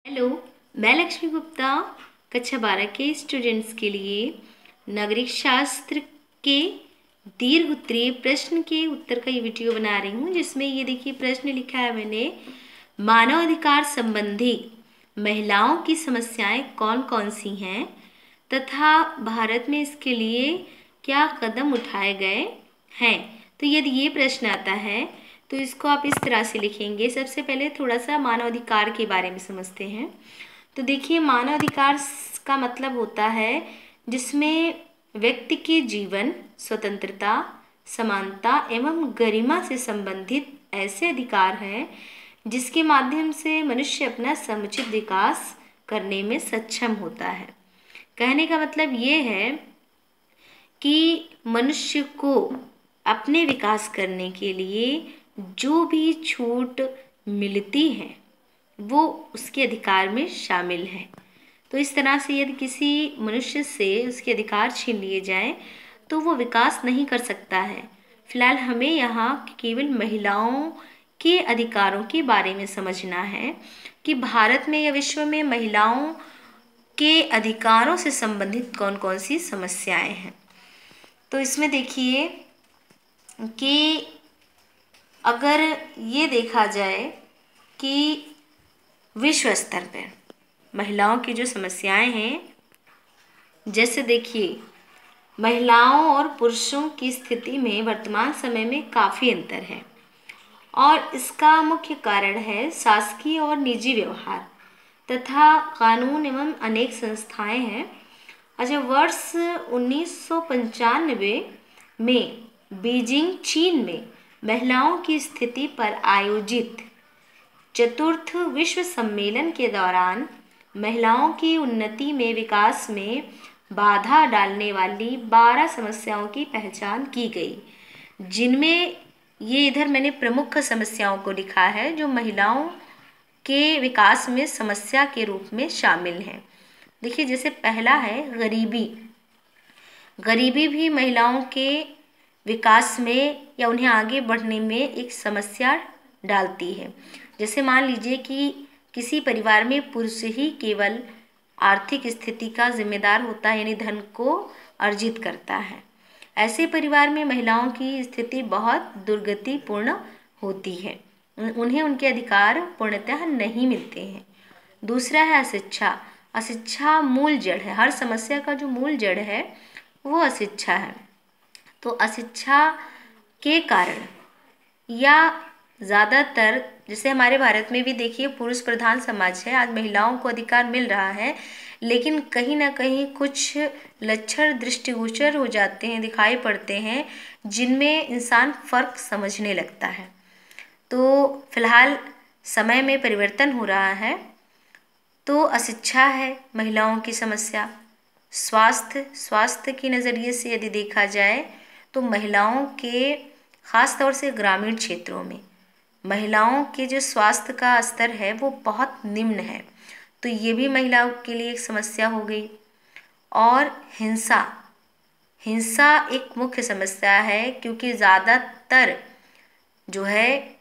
Hello, मैं लक्ष्मी गुप्ता कक्षा 12 के स्टूडेंट्स के लिए नागरिक शास्त्र के दीर्घ उत्तरीय प्रश्न के उत्तर का ये वीडियो बना रही हूँ, जिसमें ये देखिए प्रश्न लिखा है मैंने, मानव अधिकार संबंधी महिलाओं की समस्याएं कौन कौन सी हैं तथा भारत में इसके लिए क्या कदम उठाए गए हैं। तो यदि ये प्रश्न आता है तो इसको आप इस तरह से लिखेंगे। सबसे पहले थोड़ा सा मानव अधिकार के बारे में समझते हैं। तो देखिए, मानव अधिकार का मतलब होता है जिसमें व्यक्ति के जीवन, स्वतंत्रता, समानता एवं गरिमा से संबंधित ऐसे अधिकार हैं जिसके माध्यम से मनुष्य अपना समुचित विकास करने में सक्षम होता है। कहने का मतलब ये है कि मनुष्य को अपने विकास करने के लिए जो भी छूट मिलती है वो उसके अधिकार में शामिल है। तो इस तरह से यदि किसी मनुष्य से उसके अधिकार छीन लिए जाएं तो वो विकास नहीं कर सकता है। फिलहाल हमें यहाँ केवल महिलाओं के अधिकारों के बारे में समझना है कि भारत में या विश्व में महिलाओं के अधिकारों से संबंधित कौन कौन सी समस्याएं हैं। तो इसमें देखिए कि अगर ये देखा जाए कि विश्व स्तर पर महिलाओं की जो समस्याएं हैं, जैसे देखिए महिलाओं और पुरुषों की स्थिति में वर्तमान समय में काफ़ी अंतर है और इसका मुख्य कारण है शासकीय और निजी व्यवहार तथा कानून एवं अनेक संस्थाएं हैं। अच्छा, वर्ष 1995 में बीजिंग, चीन में महिलाओं की स्थिति पर आयोजित चतुर्थ विश्व सम्मेलन के दौरान महिलाओं की उन्नति में विकास में बाधा डालने वाली 12 समस्याओं की पहचान की गई, जिनमें ये इधर मैंने प्रमुख समस्याओं को लिखा है जो महिलाओं के विकास में समस्या के रूप में शामिल हैं। देखिए, जैसे पहला है गरीबी। गरीबी भी महिलाओं के विकास में या उन्हें आगे बढ़ने में एक समस्या डालती है। जैसे मान लीजिए कि किसी परिवार में पुरुष ही केवल आर्थिक स्थिति का जिम्मेदार होता है, यानी धन को अर्जित करता है। ऐसे परिवार में महिलाओं की स्थिति बहुत दुर्गतिपूर्ण होती है, उन्हें उनके अधिकार पूर्णतः नहीं मिलते हैं। दूसरा है अशिक्षा। अशिक्षा मूल जड़ है, हर समस्या का जो मूल जड़ है वो अशिक्षा है। तो अशिक्षा के कारण या ज़्यादातर, जैसे हमारे भारत में भी देखिए पुरुष प्रधान समाज है, आज महिलाओं को अधिकार मिल रहा है, लेकिन कहीं ना कहीं कुछ लक्षण दृष्टिगोचर हो जाते हैं, दिखाई पड़ते हैं, जिनमें इंसान फ़र्क समझने लगता है। तो फिलहाल समय में परिवर्तन हो रहा है। तो अशिक्षा है महिलाओं की समस्या। स्वास्थ्य के नज़रिए से यदि देखा जाए तो महिलाओं के ख़ास तौर से ग्रामीण क्षेत्रों में महिलाओं के जो स्वास्थ्य का स्तर है वो बहुत निम्न है, तो ये भी महिलाओं के लिए एक समस्या हो गई। और हिंसा एक मुख्य समस्या है, क्योंकि ज़्यादातर जो है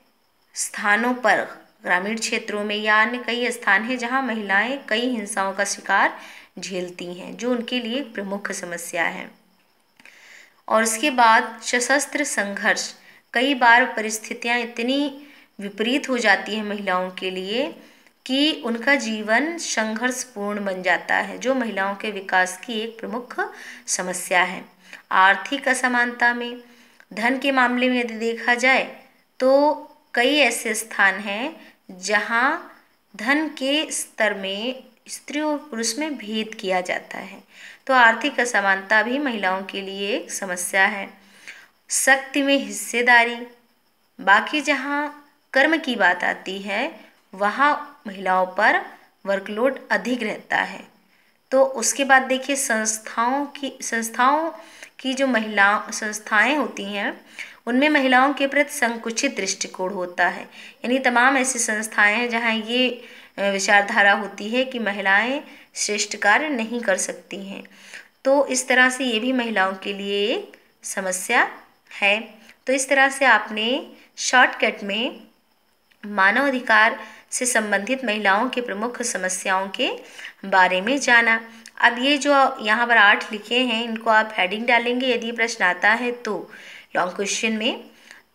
स्थानों पर ग्रामीण क्षेत्रों में या अन्य कई स्थान हैं जहां महिलाएं कई हिंसाओं का शिकार झेलती हैं, जो उनके लिए प्रमुख समस्या है। और इसके बाद सशस्त्र संघर्ष। कई बार परिस्थितियां इतनी विपरीत हो जाती हैं महिलाओं के लिए कि उनका जीवन संघर्षपूर्ण बन जाता है, जो महिलाओं के विकास की एक प्रमुख समस्या है। आर्थिक असमानता में धन के मामले में यदि देखा जाए तो कई ऐसे स्थान हैं जहां धन के स्तर में स्त्री और पुरुष में भेद किया जाता है, तो आर्थिक असमानता भी महिलाओं के लिए एक समस्या है। शक्ति में हिस्सेदारी। बाकी जहां कर्म की बात आती है वहां महिलाओं पर वर्कलोड अधिक रहता है। तो उसके बाद देखिए संस्थाओं की जो संस्थाएं होती हैं उनमें महिलाओं के प्रति संकुचित दृष्टिकोण होता है, यानी तमाम ऐसी संस्थाएं हैं जहां ये विचारधारा होती है कि महिलाएं श्रेष्ठ कार्य नहीं कर सकती हैं। तो इस तरह से ये भी महिलाओं के लिए एक समस्या है। तो इस तरह से आपने शॉर्टकट में मानव अधिकार से संबंधित महिलाओं की प्रमुख समस्याओं के बारे में जाना। अब ये जो यहाँ पर 8 लिखे हैं, इनको आप हेडिंग डालेंगे यदि प्रश्न आता है तो लॉन्ग क्वेश्चन में,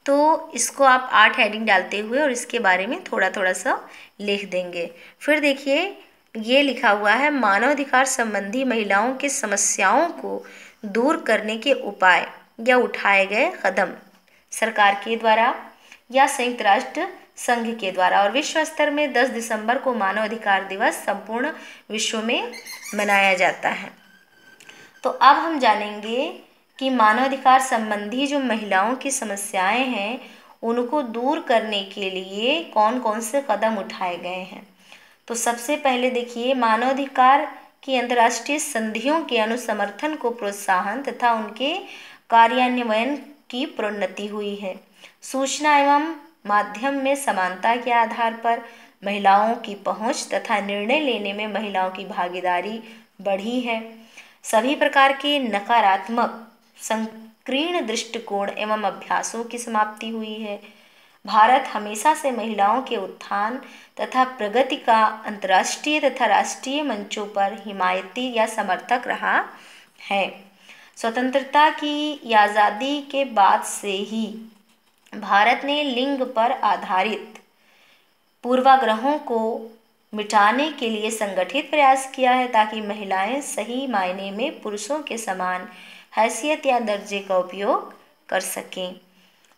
तो इसको आप 8 हेडिंग डालते हुए और इसके बारे में थोड़ा थोड़ा सा लिख देंगे। फिर देखिए ये लिखा हुआ है मानवाधिकार संबंधी महिलाओं की समस्याओं को दूर करने के उपाय या उठाए गए कदम सरकार के द्वारा या संयुक्त राष्ट्र संघ के द्वारा। और विश्व स्तर में 10 दिसंबर को मानव अधिकार दिवस संपूर्ण विश्व में मनाया जाता है। तो अब हम जानेंगे कि मानवाधिकार संबंधी जो महिलाओं की समस्याएं हैं उनको दूर करने के लिए कौन कौन से कदम उठाए गए हैं। तो सबसे पहले देखिए मानवाधिकार की अंतर्राष्ट्रीय संधियों के अनुसमर्थन को प्रोत्साहन तथा उनके कार्यान्वयन की प्रोन्नति हुई है। सूचना एवं माध्यम में समानता के आधार पर महिलाओं की पहुंच तथा निर्णय लेने में महिलाओं की भागीदारी बढ़ी है। सभी प्रकार के नकारात्मक संकीर्ण दृष्टिकोण एवं अभ्यासों की समाप्ति हुई है। भारत हमेशा से महिलाओं के उत्थान तथा प्रगति का अंतर्राष्ट्रीय तथा राष्ट्रीय मंचों पर हिमायती या समर्थक रहा है। स्वतंत्रता की या आज़ादी के बाद से ही भारत ने लिंग पर आधारित पूर्वाग्रहों को मिटाने के लिए संगठित प्रयास किया है ताकि महिलाएं सही मायने में पुरुषों के समान हैसियत या दर्जे का उपयोग कर सकें।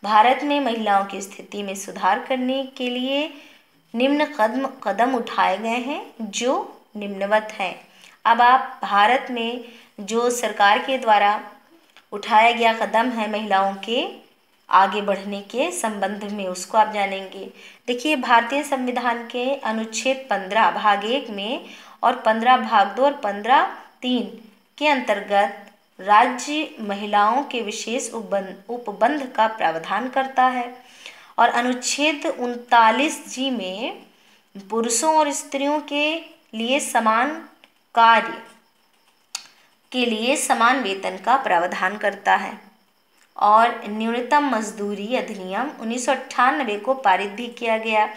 भारत में महिलाओं की स्थिति में सुधार करने के लिए निम्न कदम उठाए गए हैं जो निम्नवत हैं। अब आप भारत में जो सरकार के द्वारा उठाया गया कदम है महिलाओं के आगे बढ़ने के संबंध में उसको आप जानेंगे। देखिए भारतीय संविधान के अनुच्छेद 15 भाग 1 में और 15 भाग 2 और 15(3) के अंतर्गत राज्य महिलाओं के विशेष उपबंध का प्रावधान करता है और अनुच्छेद 39G में पुरुषों और स्त्रियों के लिए समान कार्य के लिए समान वेतन का प्रावधान करता है और न्यूनतम मजदूरी अधिनियम 1998 को पारित भी किया गया।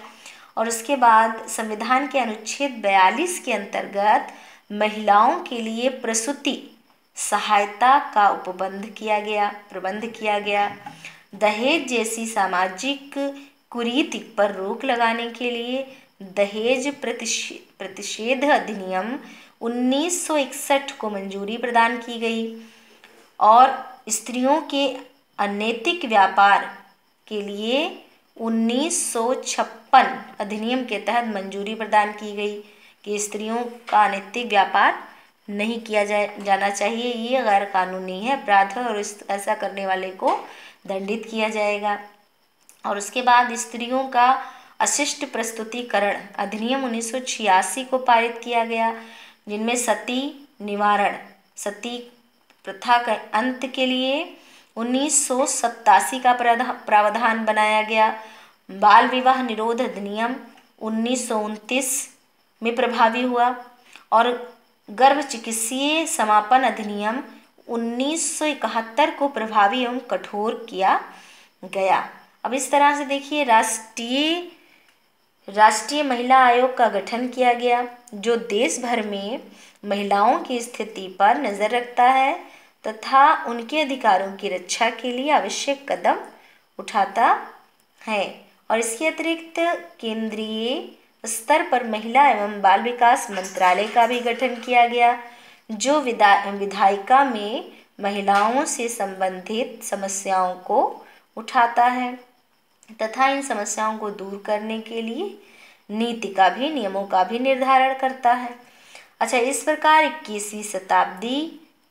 और उसके बाद संविधान के अनुच्छेद 42 के अंतर्गत महिलाओं के लिए प्रसूति सहायता का प्रबंध किया गया। दहेज जैसी सामाजिक कुरीति पर रोक लगाने के लिए दहेज प्रतिषेध अधिनियम 1961 को मंजूरी प्रदान की गई और स्त्रियों के अनैतिक व्यापार के लिए 1956 अधिनियम के तहत मंजूरी प्रदान की गई कि स्त्रियों का अनैतिक व्यापार नहीं किया जाना चाहिए, ये गैर कानूनी है, अपराध है और ऐसा करने वाले को दंडित किया जाएगा। और उसके बाद स्त्रियों का अशिष्ट प्रस्तुतिकरण अधिनियम 1986 को पारित किया गया, जिनमें सती निवारण, सती प्रथा के अंत के लिए 1987 का प्रावधान बनाया गया। बाल विवाह निरोध अधिनियम 1929 में प्रभावी हुआ और गर्भ चिकित्सीय समापन अधिनियम 1971 को प्रभावी एवं कठोर किया गया। अब इस तरह से देखिए राष्ट्रीय महिला आयोग का गठन किया गया जो देश भर में महिलाओं की स्थिति पर नज़र रखता है तथा उनके अधिकारों की रक्षा के लिए आवश्यक कदम उठाता है। और इसके अतिरिक्त केंद्रीय स्तर पर महिला एवं बाल विकास मंत्रालय का भी गठन किया गया जो विधायिका में महिलाओं से संबंधित समस्याओं को उठाता है तथा इन समस्याओं को दूर करने के लिए नीति का भी, नियमों का भी निर्धारण करता है। अच्छा, इस प्रकार 21वीं शताब्दी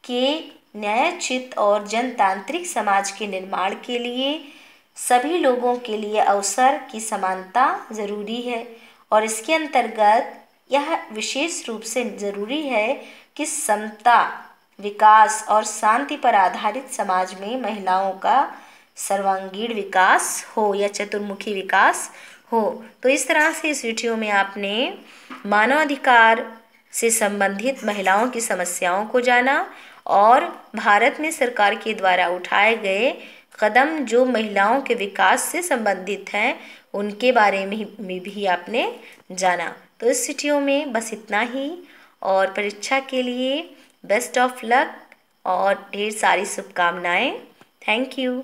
के न्यायोचित और जनतांत्रिक समाज के निर्माण के लिए सभी लोगों के लिए अवसर की समानता जरूरी है और इसके अंतर्गत यह विशेष रूप से जरूरी है कि समता, विकास और शांति पर आधारित समाज में महिलाओं का सर्वांगीण विकास हो या चतुर्मुखी विकास हो। तो इस तरह से इस वीडियो में आपने मानवाधिकार से संबंधित महिलाओं की समस्याओं को जाना और भारत में सरकार के द्वारा उठाए गए कदम जो महिलाओं के विकास से संबंधित हैं उनके बारे में भी आपने जाना। तो इस वीडियो में बस इतना ही, और परीक्षा के लिए बेस्ट ऑफ लक और ढेर सारी शुभकामनाएं। Thank you.